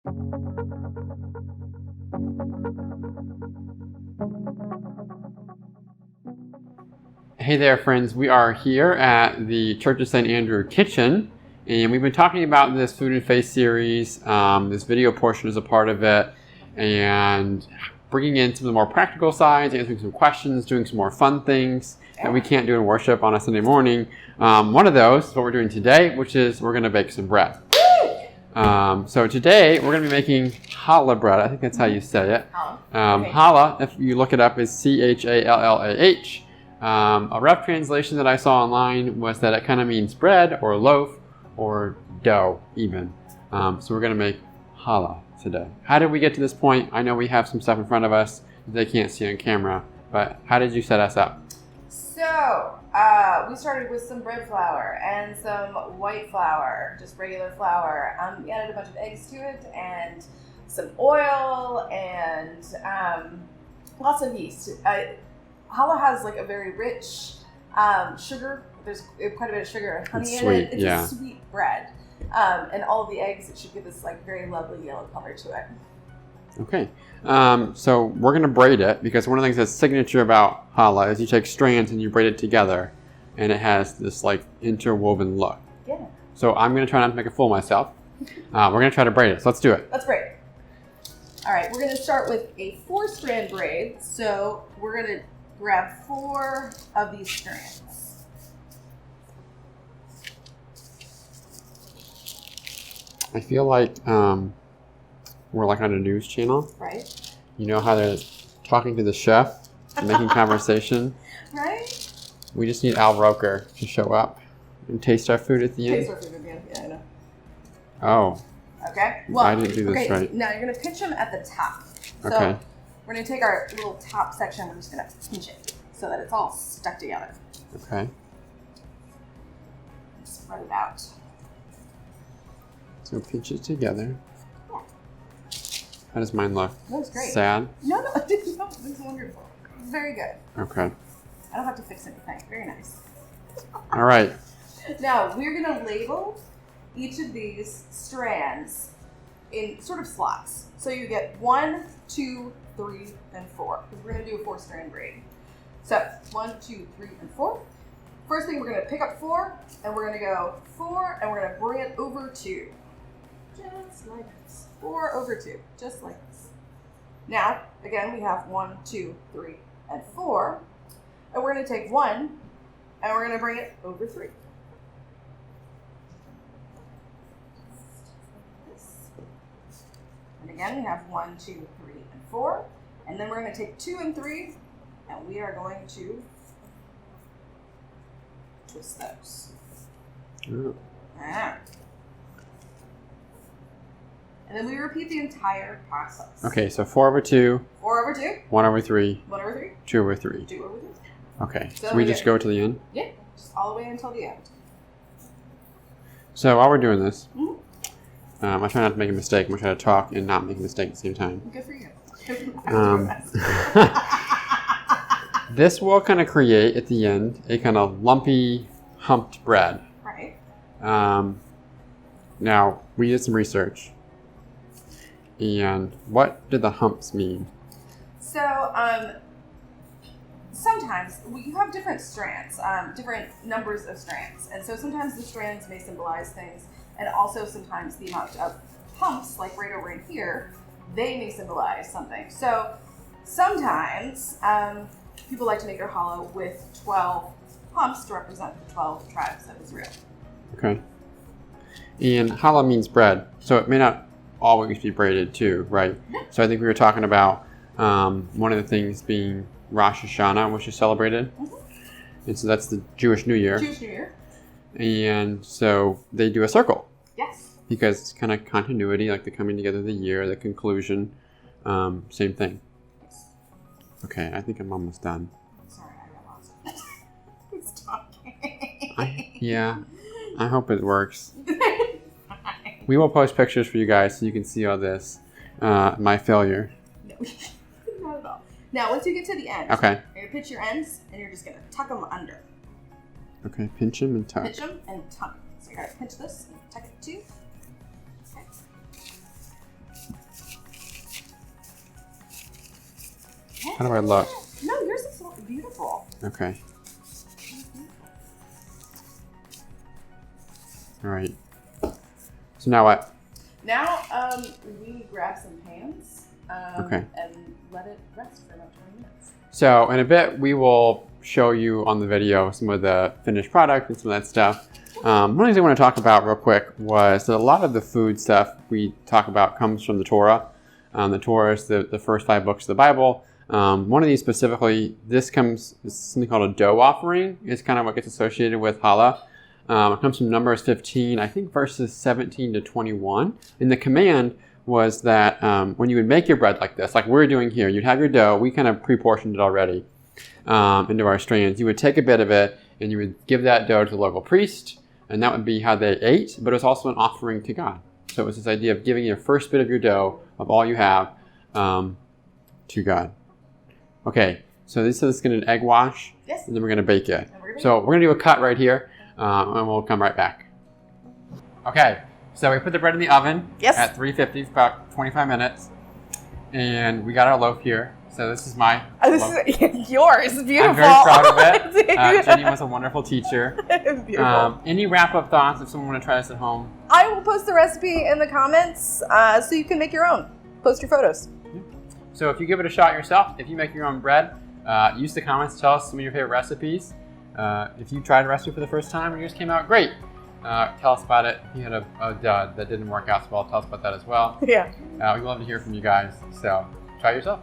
Hey there, friends. We are here at the Church of St. Andrew kitchen, and we've been talking about this Food and Faith series. This video portion is a part of it, and bringing in some of the more practical sides, answering some questions, doing some more fun things that we can't do in worship on a Sunday morning. One of those is what we're doing today, which is we're going to bake some bread. So today we're going to be making challah bread. I think that's how you say it. Challah, if you look it up, is C-H-A-L-L-A-H. A rough translation that I saw online was that it kind of means bread or loaf or dough even. So we're going to make challah today. How did we get to this point? I know we have some stuff in front of us that they can't see on camera, but how did you set us up? So we started with some bread flour and some white flour, just regular flour. We added a bunch of eggs to it and some oil and lots of yeast. Challah has like a very rich sugar. There's quite a bit of sugar and honey in it. It's a sweet bread. And all of the eggs, it should give this like very lovely yellow color to it. Okay, so we're going to braid it because one of the things that's signature about challah is you take strands and you braid it together and it has this like interwoven look. Yeah. So I'm going to try not to make a fool of myself. We're going to try to braid it, so let's do it. Let's braid. All right, we're going to start with a 4-strand braid. So we're going to grab 4 of these strands. I feel like we're like on a news channel. Right. You know how they're talking to the chef, making conversation? Right. We just need Al Roker to show up and taste our food at the end. Taste our food at the end, yeah, I know. Oh. Okay. Well, I didn't do this right. Now you're going to pinch them at the top. So okay. We're going to take our little top section, we're just going to pinch it so that it's all stuck together. Okay. Spread it out. So pinch it together. Yeah. How does mine look? That was great. Sad? No, it looks wonderful. Very good. Okay. I don't have to fix anything. Very nice. All right. Now, we're going to label each of these strands in sort of slots. So you get 1, 2, 3, and 4. Because we're going to do a 4-strand braid. So 1, 2, 3, and 4. First thing, we're going to pick up 4, and we're going to go 4, and we're going to bring it over 2. Just like this. 4 over 2. Just like this. Now, again, we have 1, 2, 3, and 4. And we're going to take 1, and we're going to bring it over 3. And again, we have 1, 2, 3, and 4. And then we're going to take 2 and 3, and we are going to twist those. Ooh. Ah. And then we repeat the entire process. Okay, so 4 over 2. 4 over 2. 1 over 3. 1 over 3. 2 over 3. 2 over 3. Okay, so we just go to the end? Yeah, just all the way until the end. So while we're doing this, I try not to make a mistake. I'm going to try to talk and not make a mistake at the same time. Good for you. This will kind of create, at the end, a kind of lumpy, humped bread. Right. Now, we did some research. And what did the humps mean? So, sometimes you have different strands, different numbers of strands. And so sometimes the strands may symbolize things. And also sometimes the amount of humps, like right over in here, they may symbolize something. So sometimes people like to make their challah with 12 humps to represent the 12 tribes of Israel. Okay. And challah means bread. So it may not always be braided too, right? Yeah. So I think we were talking about one of the things being Rosh Hashanah, which is celebrated. Mm-hmm. And so that's the Jewish New Year. Jewish New Year. And so they do a circle. Yes. Because it's kind of continuity, like the coming together of the year, the conclusion, same thing. Yes. Okay, I think I'm almost done. Sorry, I got lost. Who's talking? I hope it works. We will post pictures for you guys so you can see all this. My failure. No, not at all. Now, once you get to the end, okay, you're going to pinch your ends, and you're just going to tuck them under. Okay, pinch them and tuck. Pinch them and tuck. So you're going to pinch this and tuck it too. Okay. How do I look? No, yours is so beautiful. Okay. All right. So now what? Now we grab some pans Okay. and let it rest for about 20 minutes. So in a bit, we will show you on the video some of the finished product and some of that stuff. One of the things I want to talk about real quick was that a lot of the food stuff we talk about comes from the Torah. The Torah is the first 5 books of the Bible. One of these specifically, this is something called a dough offering. It's kind of what gets associated with challah. It comes from Numbers 15, I think verses 17 to 21. And the command was that when you would make your bread like this, like we're doing here, you'd have your dough. We kind of pre-portioned it already into our strands. You would take a bit of it and you would give that dough to the local priest. And that would be how they ate, but it was also an offering to God. So it was this idea of giving your first bit of your dough, of all you have, to God. Okay, so this is going to egg wash, Yes. and then we're going to bake it. So we're going to do a cut right here, and we'll come right back. Okay, so we put the bread in the oven at 350 for about 25 minutes, and we got our loaf here. So this is my loaf. This is yours. Beautiful. I'm very proud of it. Jenny was a wonderful teacher. It's beautiful. Any wrap-up thoughts if someone want to try this at home? I will post the recipe in the comments so you can make your own. Post your photos. So if you give it a shot yourself, if you make your own bread, use the comments to tell us some of your favorite recipes. If you tried a recipe for the first time and yours came out great, tell us about it. If you had a dud that didn't work out so well, tell us about that as well. Yeah. We love to hear from you guys, so try yourself.